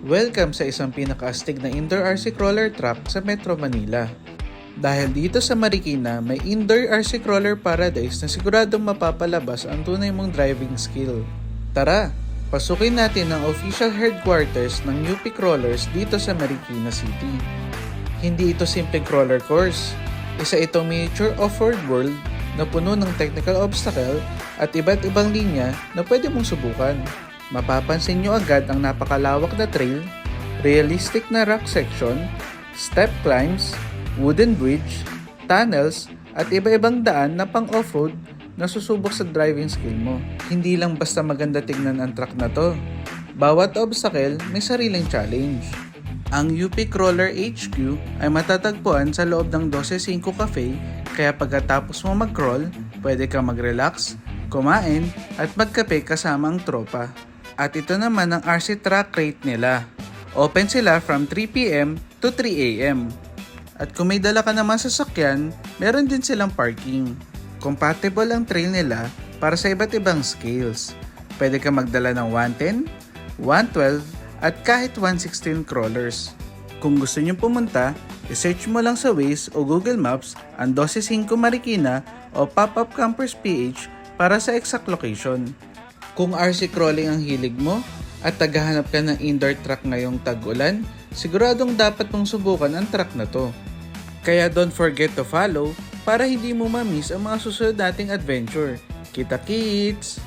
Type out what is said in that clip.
Welcome sa isang pinakaastig na indoor RC crawler track sa Metro Manila. Dahil dito sa Marikina, may indoor RC crawler paradise na siguradong mapapalabas ang tunay mong driving skill. Tara, pasukin natin ang official headquarters ng UP Crawlers dito sa Marikina City. Hindi ito simpleng crawler course. Isa itong miniature off-road world na puno ng technical obstacle at iba't ibang linya na pwede mong subukan. Mapapansin nyo agad ang napakalawak na trail, realistic na rock section, step climbs, wooden bridge, tunnels, at iba-ibang daan na pang off-road na susubok sa driving skill mo. Hindi lang basta maganda tignan ang track na to. Bawat obstacle may sariling challenge. Ang UP Crawler HQ ay matatagpuan sa loob ng 12.5 Cafe, kaya pagkatapos mo mag-crawl, pwede kang mag-relax, kumain, at magkape kasama ang tropa. At ito naman ang RC track rate nila. Open sila from 3 PM to 3 AM. At kung may dala ka naman sa sasakyan, meron din silang parking. Compatible ang trail nila para sa iba't ibang scales. Pwede ka magdala ng 110, 112, at kahit 116 crawlers. Kung gusto nyo pumunta, i-search mo lang sa Waze o Google Maps ang 12.5 Marikina o Pop-Up Campers PH para sa exact location. Kung RC crawling ang hilig mo at tagahanap ka ng indoor track ngayong tag-ulan, siguradong dapat mong subukan ang track na to. Kaya don't forget to follow para hindi mo ma-miss ang mga susunod nating adventure. Kita kits!